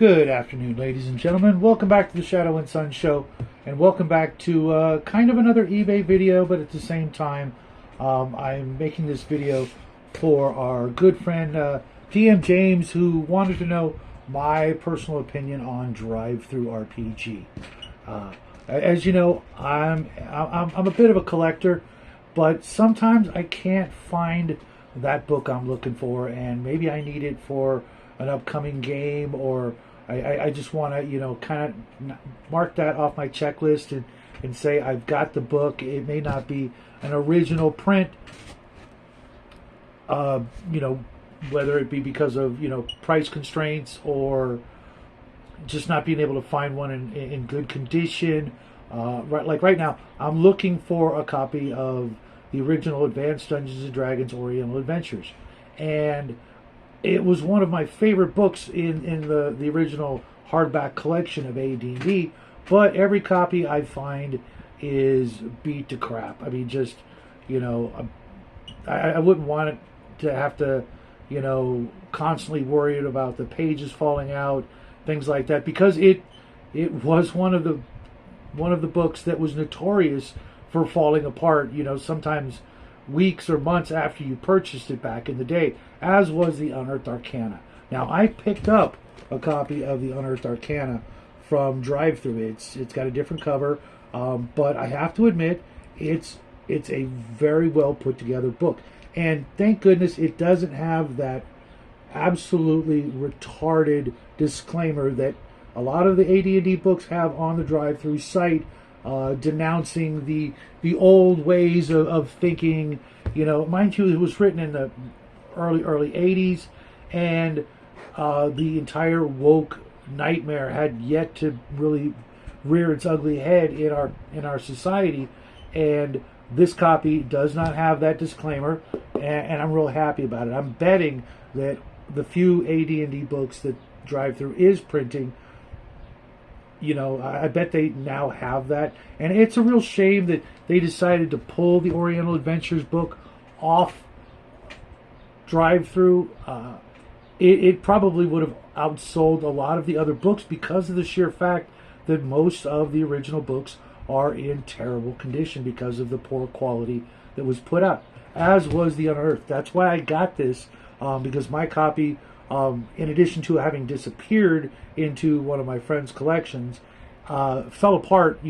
Good afternoon, ladies and gentlemen. Welcome back to the Shadow and Sun Show, and welcome back to kind of another eBay video, but at the same time, I'm making this video for our good friend DM James, who wanted to know my personal opinion on drive-thru RPG. As you know, I'm a bit of a collector, but sometimes I can't find that book I'm looking for, and maybe I need it for an upcoming game, or I just want to, kind of mark that off my checklist and say I've got the book. It may not be an original print, whether it be because of, price constraints or just not being able to find one in good condition. Right now, I'm looking for a copy of the original Advanced Dungeons & Dragons Oriental Adventures. And it was one of my favorite books in the original hardback collection of AD&D, but every copy I find is beat to crap. I mean, just, I wouldn't want it to have to, constantly worried about the pages falling out, things like that, because it was one of the books that was notorious for falling apart, sometimes weeks or months after you purchased it back in the day, as was the Unearthed Arcana. Now, I picked up a copy of the Unearthed Arcana from drive-thru. It's got a different cover, but I have to admit, it's a very well put together book. And thank goodness it doesn't have that absolutely retarded disclaimer that a lot of the AD&D books have on the drive-thru site, denouncing the old ways of thinking. Mind you, it was written in the early 80s, and the entire woke nightmare had yet to really rear its ugly head in our society. And this copy does not have that disclaimer, and I'm real happy about it. I'm betting that the few AD&D books that drive-thru is printing, I bet they now have that. And it's a real shame that they decided to pull the Oriental Adventures book off drive-thru. It probably would have outsold a lot of the other books because of the sheer fact that most of the original books are in terrible condition because of the poor quality that was put out, as was the Unearthed. That's why I got this, because my copy, in addition to having disappeared into one of my friend's collections, fell apart,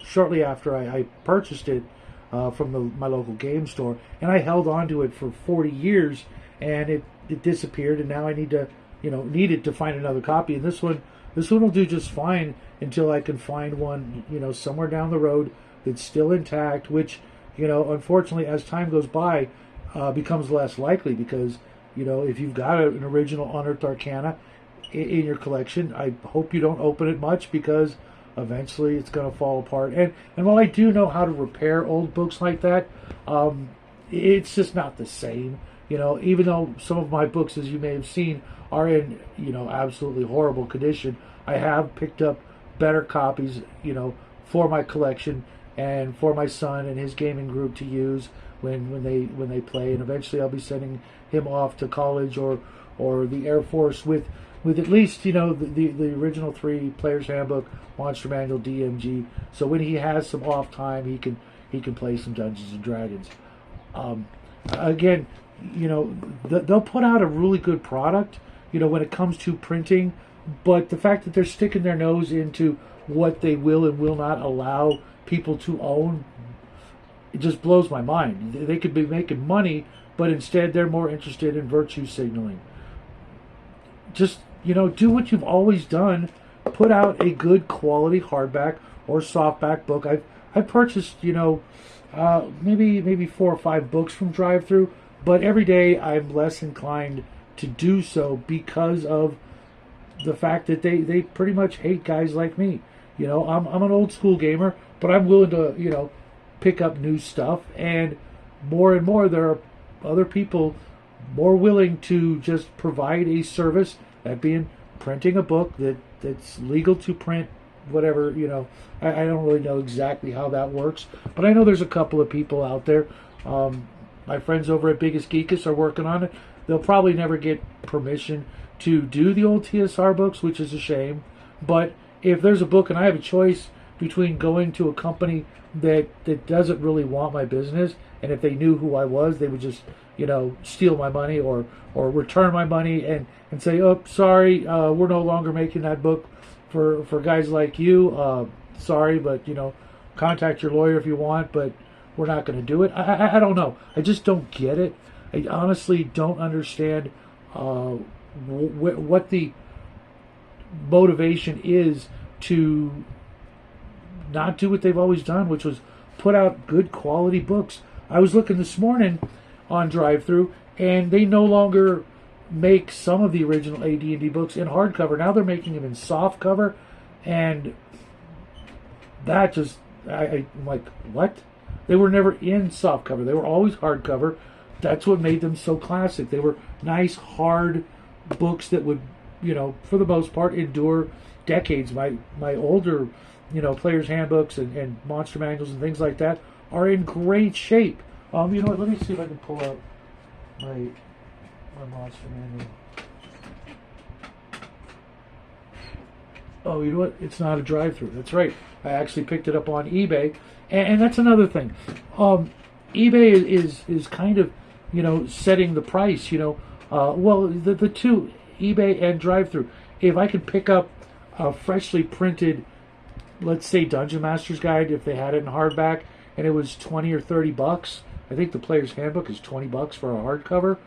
shortly after I purchased it from my local game store, and I held on to it for 40 years, and it disappeared, and now I needed to find another copy, and this one will do just fine until I can find one, somewhere down the road that's still intact, which, unfortunately, as time goes by, becomes less likely, because if you've got an original Unearthed Arcana in your collection, I hope you don't open it much, because eventually it's going to fall apart. And while I do know how to repair old books like that, it's just not the same. Even though some of my books, as you may have seen, are in, absolutely horrible condition, I have picked up better copies, for my collection and for my son and his gaming group to use when they play. And eventually I'll be sending him off to college or the Air Force with at least, the original 3 Player's Handbook, Monster Manual, DMG. So when he has some off time, he can play some Dungeons and Dragons. Again, they'll put out a really good product, when it comes to printing, but the fact that they're sticking their nose into what they will and will not allow people to own, it just blows my mind. They could be making money, but instead they're more interested in virtue signaling. Just, do what you've always done. Put out a good quality hardback or softback book. I've purchased, maybe 4 or 5 books from drive-thru, but every day I'm less inclined to do so because of the fact that they pretty much hate guys like me. I'm an old school gamer, but I'm willing to, pick up new stuff, and more there are other people more willing to just provide a service, that being printing a book that's legal to print, whatever, I don't really know exactly how that works, but I know there's a couple of people out there. My friends over at Biggest Geekus are working on it. They'll probably never get permission to do the old TSR books, which is a shame. But if there's a book and I have a choice between going to a company that doesn't really want my business, and if they knew who I was, they would just steal my money or return my money and say, oh, sorry, we're no longer making that book for guys like you. Sorry, but contact your lawyer if you want, but we're not going to do it. I don't know. I just don't get it. I honestly don't understand what the motivation is to not do what they've always done, which was put out good quality books. I was looking this morning on Drive-Thru, and they no longer make some of the original AD&D books in hardcover. Now they're making them in softcover, and that just, I'm like, what? They were never in softcover. They were always hardcover. That's what made them so classic. They were nice, hard books that would, for the most part, endure decades. My older, players' handbooks and monster manuals and things like that are in great shape. You know what? Let me see if I can pull out my monster manual. Oh, you know what? It's not a Drive-Thru. That's right. I actually picked it up on eBay, and that's another thing. eBay is kind of, setting the price. Well, the two, eBay and Drive-Thru. If I could pick up a freshly printed, let's say, Dungeon Master's Guide, if they had it in hardback, and it was $20 or $30. I think the Player's Handbook is $20 for a hardcover.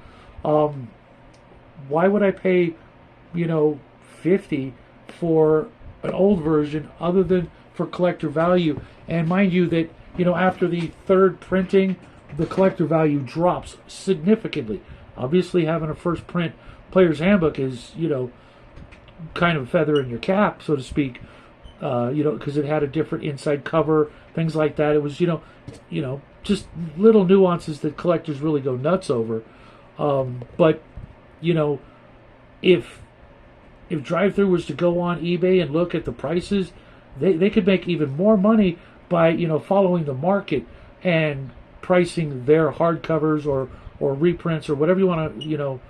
Why would I pay, $50 for an old version other than for collector value? And mind you that, after the third printing, the collector value drops significantly. Obviously, having a first print Player's Handbook is, kind of a feather in your cap, so to speak, because it had a different inside cover, things like that. It was, just little nuances that collectors really go nuts over. But, if Drive-Thru was to go on eBay and look at the prices, they could make even more money by, following the market and pricing their hardcovers or reprints or whatever you want to,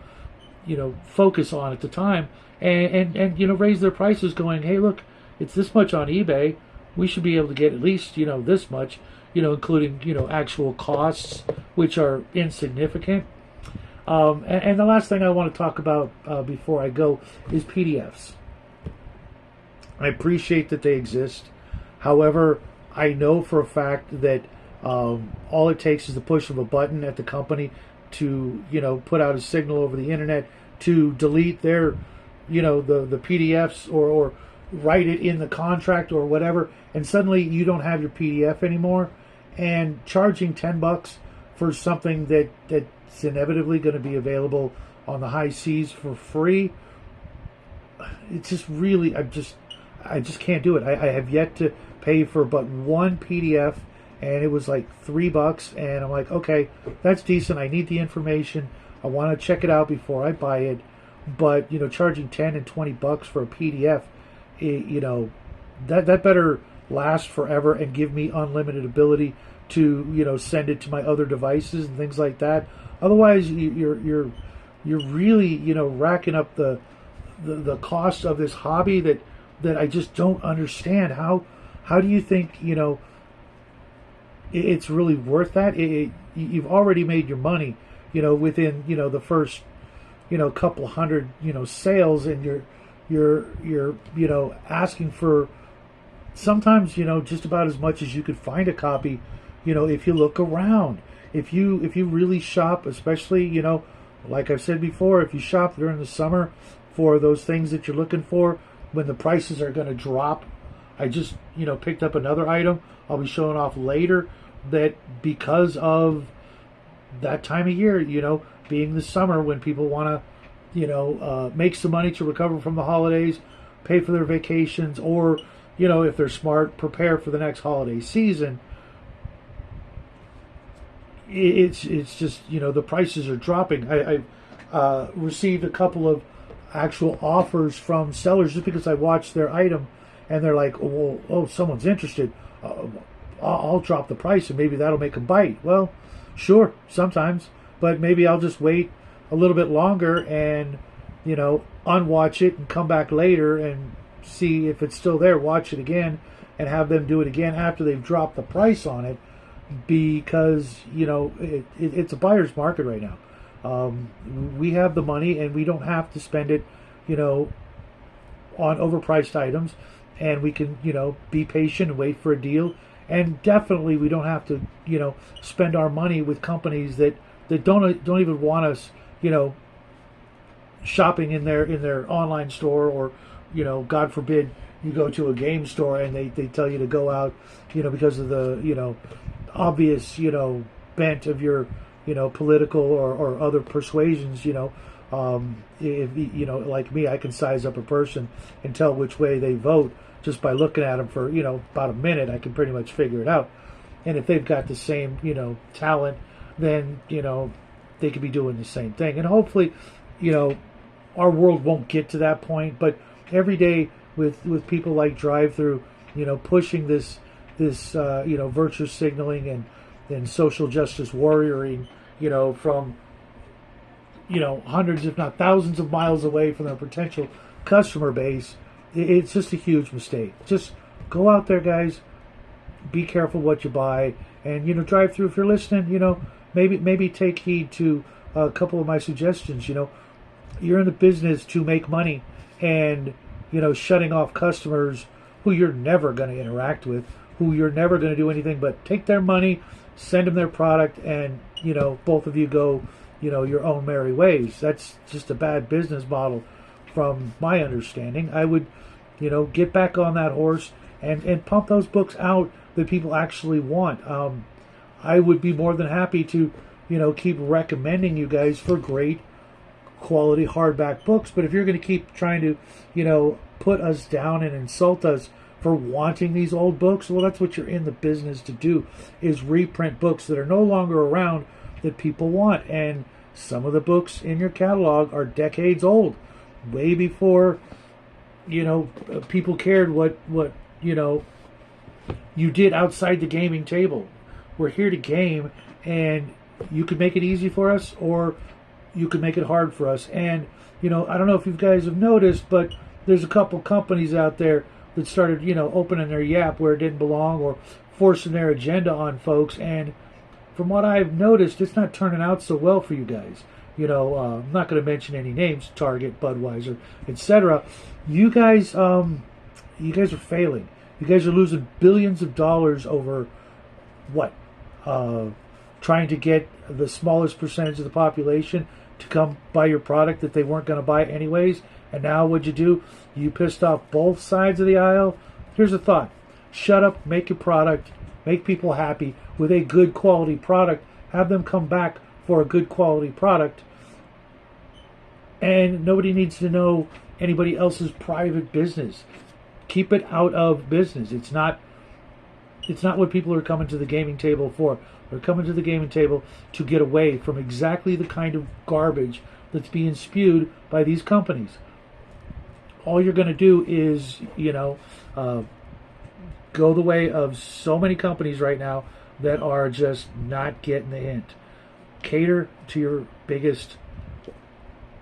focus on at the time, and raise their prices, going, hey, look, it's this much on eBay. We should be able to get at least, this much, including, actual costs, which are insignificant. And the last thing I want to talk about before I go is PDFs. I appreciate that they exist. However, I know for a fact that all it takes is the push of a button at the company to, put out a signal over the internet to delete their, the PDFs or write it in the contract or whatever, and suddenly you don't have your PDF anymore. And charging $10 for something that's inevitably going to be available on the high seas for free, it's just really, I just can't do it. I have yet to pay for but one PDF, and it was like $3, and I'm like, okay, that's decent. I need the information. I want to check it out before I buy it. But charging $10 and $20 for a PDF, that better last forever and give me unlimited ability to send it to my other devices and things like that. Otherwise, you're really racking up the cost of this hobby that I just don't understand. How do you think it's really worth that? You've already made your money within the first couple hundred sales, and you're asking for sometimes just about as much as you could find a copy if you look around. If you really shop, especially like I've said before, if you shop during the summer for those things that you're looking for, when the prices are going to drop. I just picked up another item I'll be showing off later, that because of that time of year, being the summer when people want to make some money to recover from the holidays, pay for their vacations, or if they're smart, prepare for the next holiday season. It's just the prices are dropping. I've received a couple of actual offers from sellers just because I watched their item, and they're like, oh, someone's interested. I'll drop the price and maybe that'll make them bite. Well, sure, sometimes, but maybe I'll just wait a little bit longer and unwatch it and come back later and see if it's still there, watch it again, and have them do it again after they've dropped the price on it, because it's a buyer's market right now. We have the money and we don't have to spend it, on overpriced items, and we can, be patient and wait for a deal. And definitely, we don't have to, spend our money with companies that don't even want us, shopping in their online store, or, God forbid, you go to a game store and they tell you to go out, because of the, obvious, bent of your, political or other persuasions, if like me, I can size up a person and tell which way they vote just by looking at them for, about a minute. I can pretty much figure it out. And if they've got the same, talent, then, they could be doing the same thing. And hopefully, our world won't get to that point, but every day with people like Drive-Thru, pushing this virtue signaling and social justice warrioring, from, hundreds, if not thousands of miles away from their potential customer base, it's just a huge mistake. Just go out there, guys. Be careful what you buy, and Drive-Thru, if you're listening, maybe take heed to a couple of my suggestions. You're in the business to make money, and shutting off customers who you're never going to interact with, who you're never going to do anything but take their money, send them their product, and both of you go your own merry ways. That's just a bad business model from my understanding. I would get back on that horse and pump those books out that people actually want. I would be more than happy to keep recommending you guys for great quality hardback books. But if you're going to keep trying to put us down and insult us for wanting these old books, well, that's what you're in the business to do, is reprint books that are no longer around that people want. And some of the books in your catalog are decades old, way before people cared what you did outside the gaming table. We're here to game, and you could make it easy for us, or you could make it hard for us. And I don't know if you guys have noticed, but there's a couple companies out there that started opening their yap where it didn't belong, or forcing their agenda on folks. And from what I've noticed, it's not turning out so well for you guys. I'm not going to mention any names, Target, Budweiser, etc. You guys are failing. You guys are losing billions of dollars over what? Trying to get the smallest percentage of the population to come buy your product that they weren't going to buy anyways. And now what'd you do? You pissed off both sides of the aisle. Here's a thought. Shut up, make your product, make people happy with a good quality product. Have them come back for a good quality product. And nobody needs to know anybody else's private business. Keep it out of business. It's not what people are coming to the gaming table for. They're coming to the gaming table to get away from exactly the kind of garbage that's being spewed by these companies. All you're going to do is, go the way of so many companies right now that are just not getting the hint. Cater to your biggest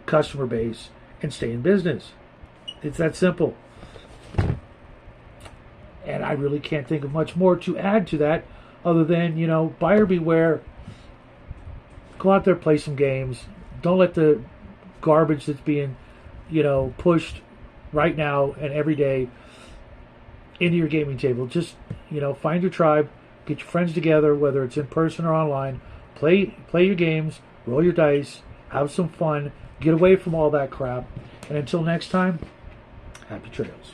customer base and stay in business. It's that simple. And I really can't think of much more to add to that other than, buyer beware. Go out there, play some games. Don't let the garbage that's being, pushed right now and every day into your gaming table. Just, find your tribe, get your friends together, whether it's in person or online. Play your games, roll your dice, have some fun, get away from all that crap. And until next time, happy trails.